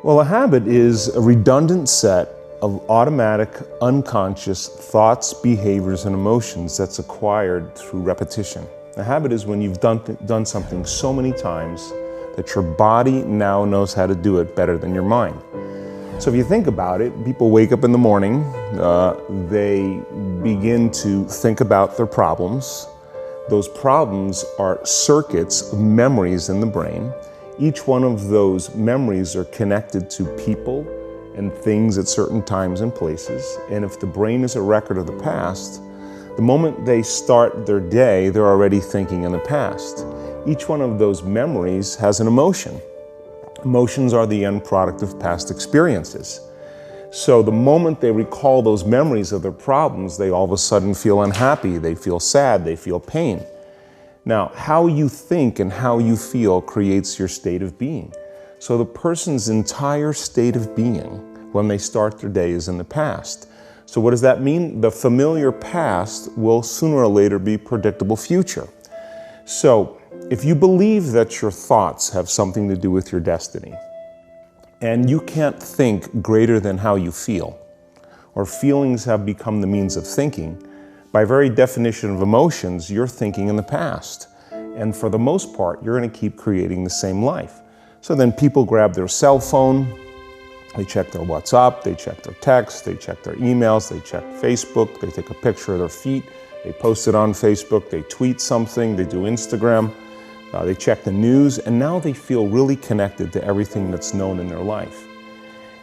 Well, a habit is a redundant set of automatic, unconscious thoughts, behaviors, and emotions that's acquired through repetition. A habit is when you've done something so many times that your body now knows how to do it better than your mind. So if you think about it, people wake up in the morning, they begin to think about their problems. Those problems are circuits of memories in the brain. Each one of those memories are connected to people and things at certain times and places. And if the brain is a record of the past, the moment they start their day, they're already thinking in the past. Each one of those memories has an emotion. Emotions are the end product of past experiences. So the moment they recall those memories of their problems, they all of a sudden feel unhappy, they feel sad, they feel pain. Now, how you think and how you feel creates your state of being. So the person's entire state of being when they start their day is in the past. So what does that mean? The familiar past will sooner or later be predictable future. So if you believe that your thoughts have something to do with your destiny, and you can't think greater than how you feel, or feelings have become the means of thinking, by very definition of emotions, you're thinking in the past. And for the most part, you're going to keep creating the same life. So then people grab their cell phone, they check their WhatsApp, they check their text, they check their emails, they check Facebook, they take a picture of their feet, they post it on Facebook, they tweet something, they do Instagram, they check the news, and now they feel really connected to everything that's known in their life.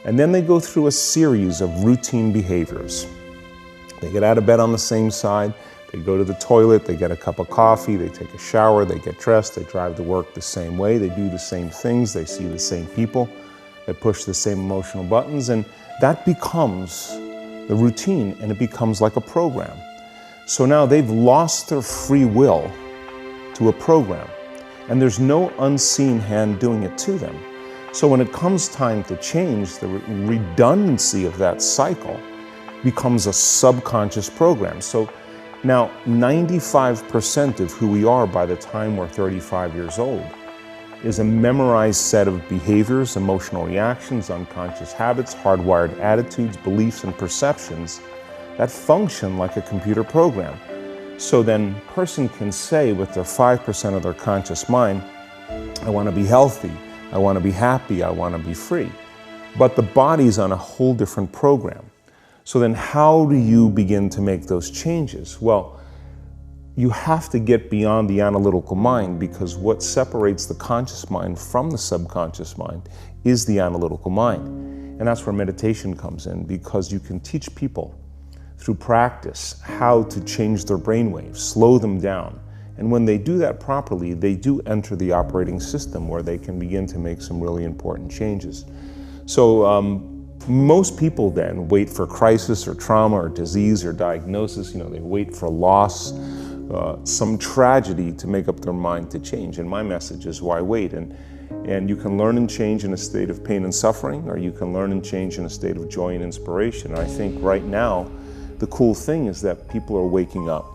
And then they go through a series of routine behaviors. They get out of bed on the same side, they go to the toilet, they get a cup of coffee, they take a shower, they get dressed, they drive to work the same way, they do the same things, they see the same people, they push the same emotional buttons, and that becomes the routine, and it becomes like a program. So now they've lost their free will to a program, and there's no unseen hand doing it to them. So when it comes time to change, the redundancy of that cycle becomes a subconscious program. So now 95% of who we are by the time we're 35 years old is a memorized set of behaviors, emotional reactions, unconscious habits, hardwired attitudes, beliefs, and perceptions that function like a computer program. So then a person can say with their 5% of their conscious mind, I want to be healthy, I want to be happy, I want to be free. But the body's on a whole different program. So then how do you begin to make those changes? Well, you have to get beyond the analytical mind, because what separates the conscious mind from the subconscious mind is the analytical mind. And that's where meditation comes in, because you can teach people through practice how to change their brainwaves, slow them down. And when they do that properly, they do enter the operating system where they can begin to make some really important changes. So most people then wait for crisis or trauma or disease or diagnosis. They wait for loss, some tragedy to make up their mind to change. And my message is, why wait? And you can learn and change in a state of pain and suffering, or you can learn and change in a state of joy and inspiration. And I think right now, the cool thing is that people are waking up.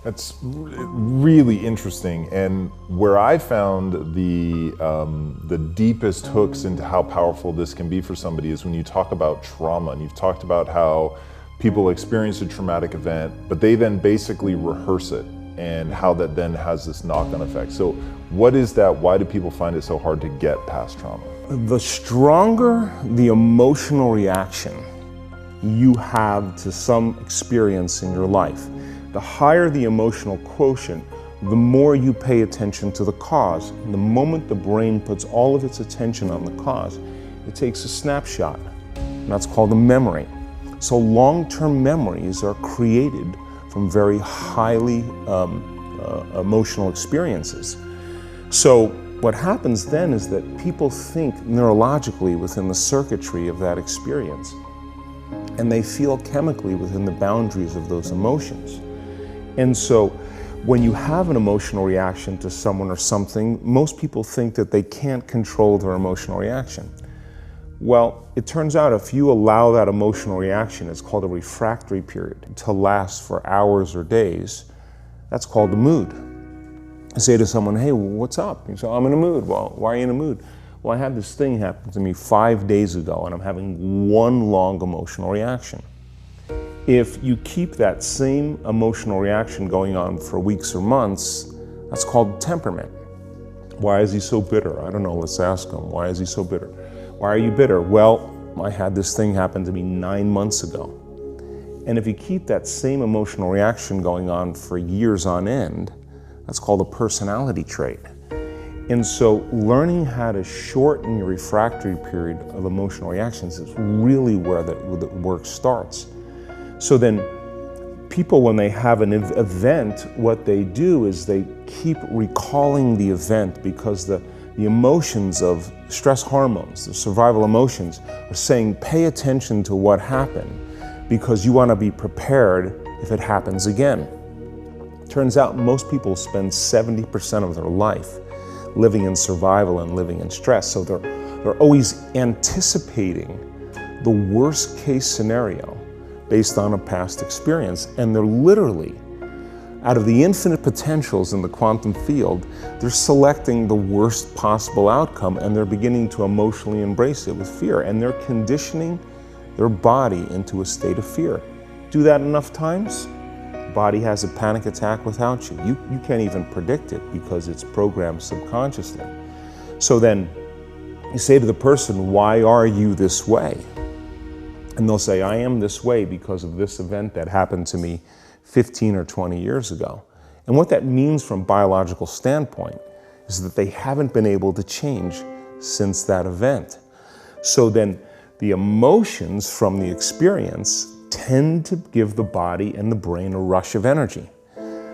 That's really interesting, and where I found the deepest hooks into how powerful this can be for somebody is when you talk about trauma, and you've talked about how people experience a traumatic event, but they then basically rehearse it, and how that then has this knock-on effect. So what is that? Why do people find it so hard to get past trauma? The stronger the emotional reaction you have to some experience in your life, the higher the emotional quotient, the more you pay attention to the cause. And the moment the brain puts all of its attention on the cause, it takes a snapshot, and that's called a memory. So long-term memories are created from very highly emotional experiences. So what happens then is that people think neurologically within the circuitry of that experience, and they feel chemically within the boundaries of those emotions. And so when you have an emotional reaction to someone or something, most people think that they can't control their emotional reaction. Well, it turns out if you allow that emotional reaction, it's called a refractory period, to last for hours or days, that's called the mood. I say to someone, hey, what's up? You say, I'm in a mood. Well, why are you in a mood? Well, I had this thing happen to me 5 days ago and I'm having one long emotional reaction. If you keep that same emotional reaction going on for weeks or months, that's called temperament. Why is he so bitter? I don't know, let's ask him. Why is he so bitter? Why are you bitter? Well, I had this thing happen to me 9 months ago. And if you keep that same emotional reaction going on for years on end, that's called a personality trait. And so learning how to shorten your refractory period of emotional reactions is really where the work starts. So then people, when they have an event, what they do is they keep recalling the event because the emotions of stress hormones, the survival emotions, are saying pay attention to what happened because you want to be prepared if it happens again. Turns out most people spend 70% of their life living in survival and living in stress. So they're always anticipating the worst case scenario based on a past experience. And they're literally, out of the infinite potentials in the quantum field, they're selecting the worst possible outcome and they're beginning to emotionally embrace it with fear. And they're conditioning their body into a state of fear. Do that enough times, body has a panic attack without you. You can't even predict it because it's programmed subconsciously. So then you say to the person, why are you this way? And they'll say, I am this way because of this event that happened to me 15 or 20 years ago. And what that means from a biological standpoint is that they haven't been able to change since that event. So then the emotions from the experience tend to give the body and the brain a rush of energy.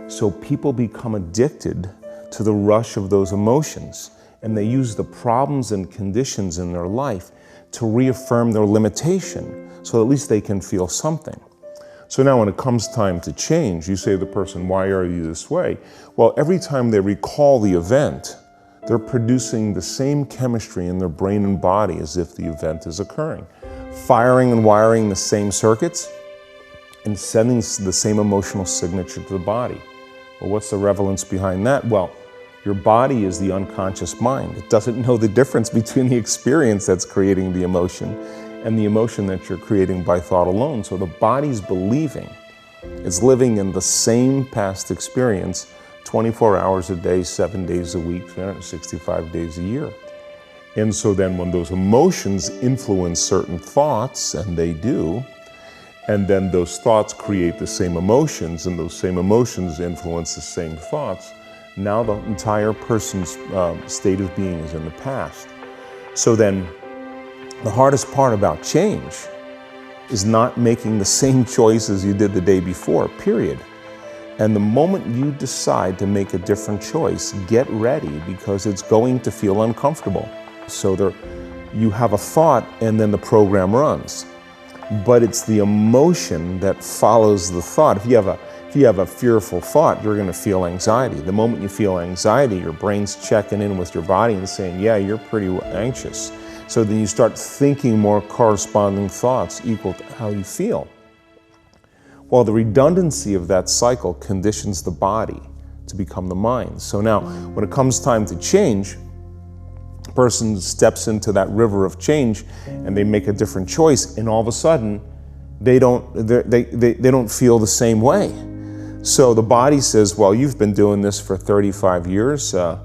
So people become addicted to the rush of those emotions, and they use the problems and conditions in their life to reaffirm their limitation, so at least they can feel something. So now when it comes time to change, you say to the person, why are you this way? Well, every time they recall the event, they're producing the same chemistry in their brain and body as if the event is occurring. Firing and wiring the same circuits and sending the same emotional signature to the body. Well, what's the relevance behind that? Well, your body is the unconscious mind. It doesn't know the difference between the experience that's creating the emotion and the emotion that you're creating by thought alone. So the body's believing it's living in the same past experience 24 hours a day, 7 days a week, 365 days a year. And so then when those emotions influence certain thoughts, and they do, and then those thoughts create the same emotions, and those same emotions influence the same thoughts, now the entire person's state of being is in the past. So then the hardest part about change is not making the same choices you did the day before, period. And the moment you decide to make a different choice, get ready because it's going to feel uncomfortable. So you have a thought and then the program runs. But it's the emotion that follows the thought. If you have a fearful thought, you're going to feel anxiety. The moment you feel anxiety, your brain's checking in with your body and saying, yeah, you're pretty anxious. So then you start thinking more corresponding thoughts equal to how you feel. Well, the redundancy of that cycle conditions the body to become the mind. So now, when it comes time to change, a person steps into that river of change and they make a different choice, and all of a sudden, they don't feel the same way. So the body says, well, you've been doing this for 35 years. You're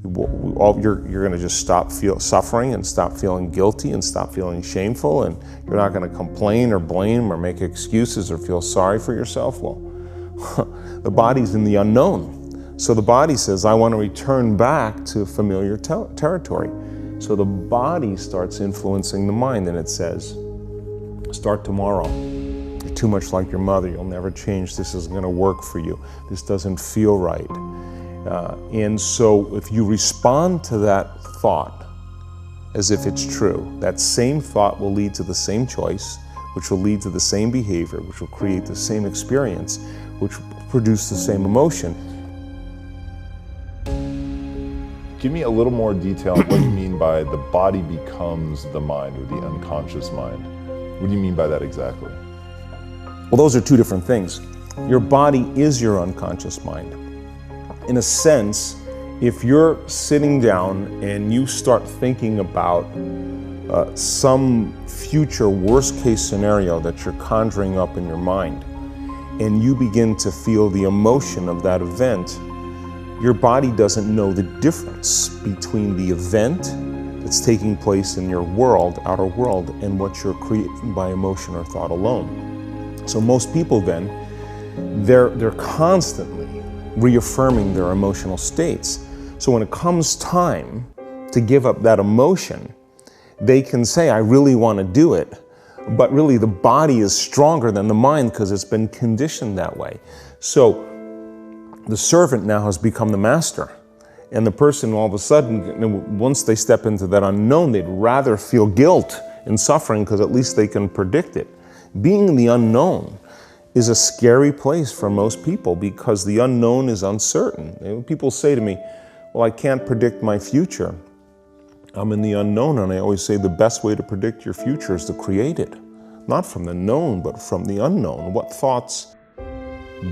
going to just stop suffering and stop feeling guilty and stop feeling shameful, and you're not going to complain or blame or make excuses or feel sorry for yourself. Well, the body's in the unknown. So the body says, I want to return back to familiar territory. So the body starts influencing the mind, and it says, start tomorrow. You're too much like your mother. You'll never change. This isn't going to work for you. This doesn't feel right. And so if you respond to that thought as if it's true, that same thought will lead to the same choice, which will lead to the same behavior, which will create the same experience, which will produce the same emotion. Give me a little more detail on what you mean by the body becomes the mind, or the unconscious mind. What do you mean by that exactly? Well, those are two different things. Your body is your unconscious mind. In a sense, If you're sitting down and you start thinking about some future worst case scenario that you're conjuring up in your mind, and you begin to feel the emotion of that event, your body doesn't know the difference between the event that's taking place in your world, outer world, and what you're creating by emotion or thought alone. So most people then, they're constantly reaffirming their emotional states. So when it comes time to give up that emotion, they can say, I really want to do it, but really the body is stronger than the mind because it's been conditioned that way. So the servant now has become the master. And the person all of a sudden, once they step into that unknown, they'd rather feel guilt and suffering because at least they can predict it. Being in the unknown is a scary place for most people because the unknown is uncertain. People say to me, well, I can't predict my future. I'm in the unknown, and I always say the best way to predict your future is to create it. Not from the known, but from the unknown. What thoughts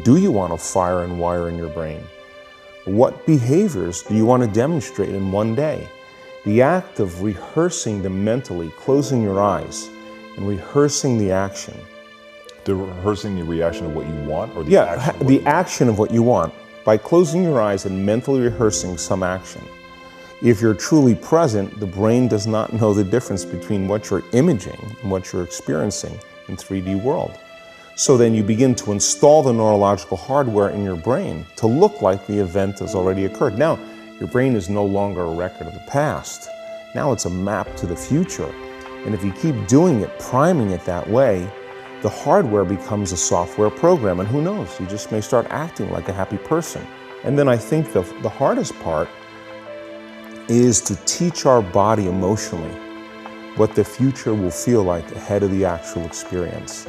do you want to fire and wire in your brain? What behaviors do you want to demonstrate in one day? The act of rehearsing them mentally, closing your eyes, and rehearsing the action. Rehearsing the reaction of what you want, or the action of what you want. By closing your eyes and mentally rehearsing some action. If you're truly present, the brain does not know the difference between what you're imaging and what you're experiencing in 3D world. So then you begin to install the neurological hardware in your brain to look like the event has already occurred. Now, your brain is no longer a record of the past. Now it's a map to the future. And if you keep doing it, priming it that way, the hardware becomes a software program, and who knows, you just may start acting like a happy person. And then I think the hardest part is to teach our body emotionally what the future will feel like ahead of the actual experience.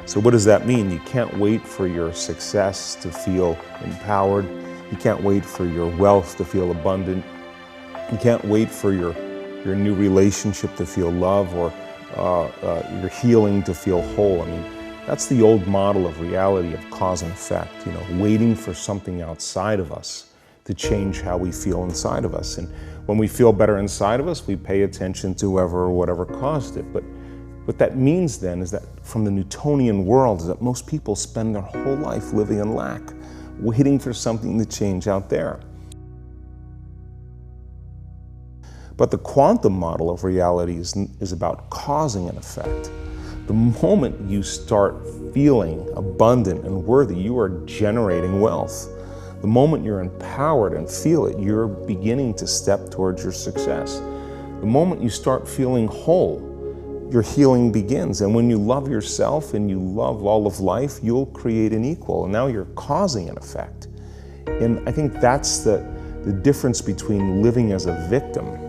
So what does that mean? You can't wait for your success to feel empowered. You can't wait for your wealth to feel abundant. You can't wait for your new relationship to feel love, or your healing to feel whole. I mean, that's the old model of reality of cause and effect, waiting for something outside of us to change how we feel inside of us. And when we feel better inside of us, we pay attention to whoever or whatever caused it. But what that means then is that from the Newtonian world is that most people spend their whole life living in lack, waiting for something to change out there. But the quantum model of reality is about causing an effect. The moment you start feeling abundant and worthy, you are generating wealth. The moment you're empowered and feel it, you're beginning to step towards your success. The moment you start feeling whole, your healing begins. And when you love yourself and you love all of life, you'll create an equal. And now you're causing an effect. And I think that's the difference between living as a victim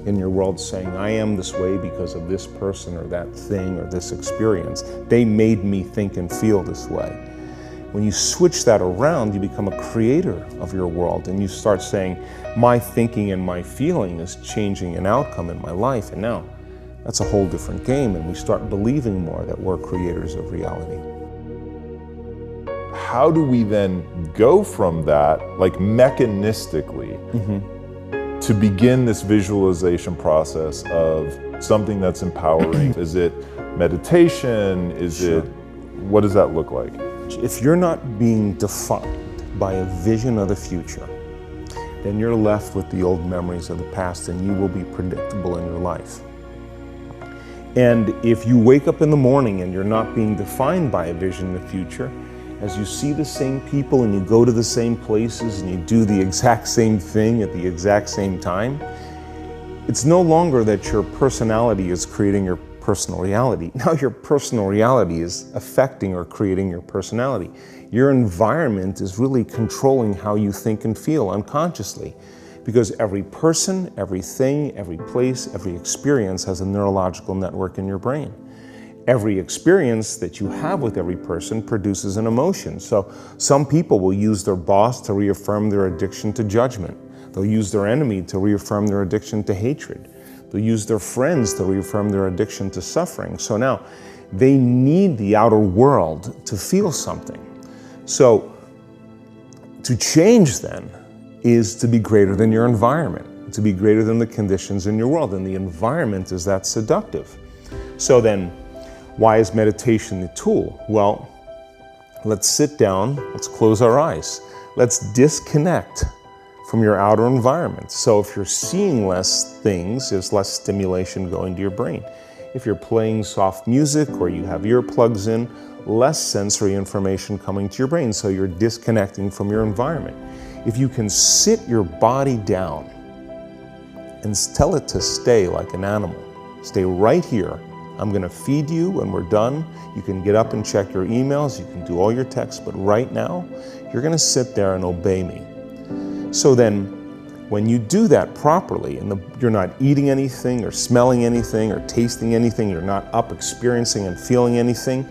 in your world, saying, I am this way because of this person or that thing or this experience. They made me think and feel this way. When you switch that around, you become a creator of your world, and you start saying, my thinking and my feeling is changing an outcome in my life. And now that's a whole different game, and we start believing more that we're creators of reality. How do we then go from that, like mechanistically, to begin this visualization process of something that's empowering? Is it meditation? Sure. What does that look like? If you're not being defined by a vision of the future, then you're left with the old memories of the past, and you will be predictable in your life. And if you wake up in the morning and you're not being defined by a vision of the future, as you see the same people and you go to the same places and you do the exact same thing at the exact same time, it's no longer that your personality is creating your personal reality. Now your personal reality is affecting or creating your personality. Your environment is really controlling how you think and feel unconsciously, because every person, everything, every place, every experience has a neurological network in your brain. Every experience that you have with every person produces an emotion. So some people will use their boss to reaffirm their addiction to judgment. They'll use their enemy to reaffirm their addiction to hatred. They'll use their friends to reaffirm their addiction to suffering. So now they need the outer world to feel something. So to change then is to be greater than your environment, to be greater than the conditions in your world, and the environment is that seductive. So then, why is meditation the tool? Well, let's sit down, let's close our eyes. Let's disconnect from your outer environment. So if you're seeing less things, there's less stimulation going to your brain. If you're playing soft music or you have earplugs in, less sensory information coming to your brain, so you're disconnecting from your environment. If you can sit your body down and tell it to stay like an animal, stay right here. I'm going to feed you when we're done. You can get up and check your emails, you can do all your texts, but right now, you're going to sit there and obey me. So then, when you do that properly, and you're not eating anything, or smelling anything, or tasting anything, you're not up experiencing and feeling anything,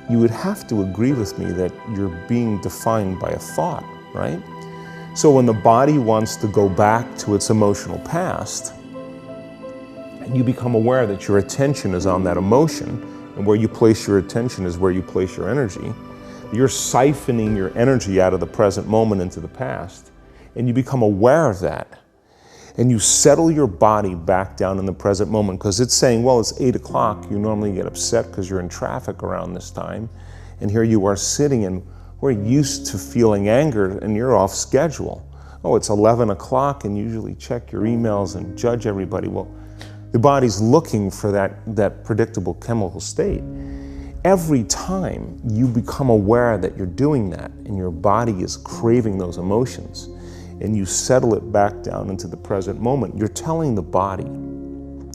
you would have to agree with me that you're being defined by a thought, right? So when the body wants to go back to its emotional past, and you become aware that your attention is on that emotion, and where you place your attention is where you place your energy, you're siphoning your energy out of the present moment into the past, and you become aware of that. And you settle your body back down in the present moment, because it's saying, well, it's 8 o'clock. You normally get upset because you're in traffic around this time. And here you are sitting, and we're used to feeling anger, and you're off schedule. Oh, it's 11 o'clock, and you usually check your emails and judge everybody. Well, the body's looking for that predictable chemical state. Every time you become aware that you're doing that, and your body is craving those emotions, and you settle it back down into the present moment, you're telling the body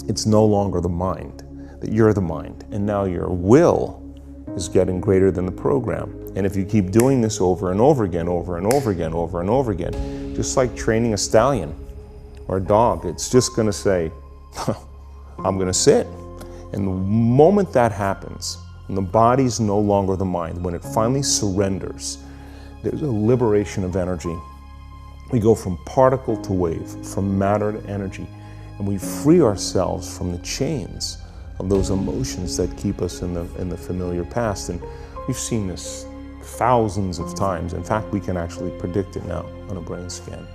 it's no longer the mind, that you're the mind, and now your will is getting greater than the program. And if you keep doing this over and over again, over and over again, over and over again, just like training a stallion or a dog, it's just going to say, I'm going to sit. And the moment that happens, and the body's no longer the mind, when it finally surrenders, there's a liberation of energy. We go from particle to wave, from matter to energy, and we free ourselves from the chains of those emotions that keep us in the familiar past. And we've seen this thousands of times. In fact, we can actually predict it now on a brain scan.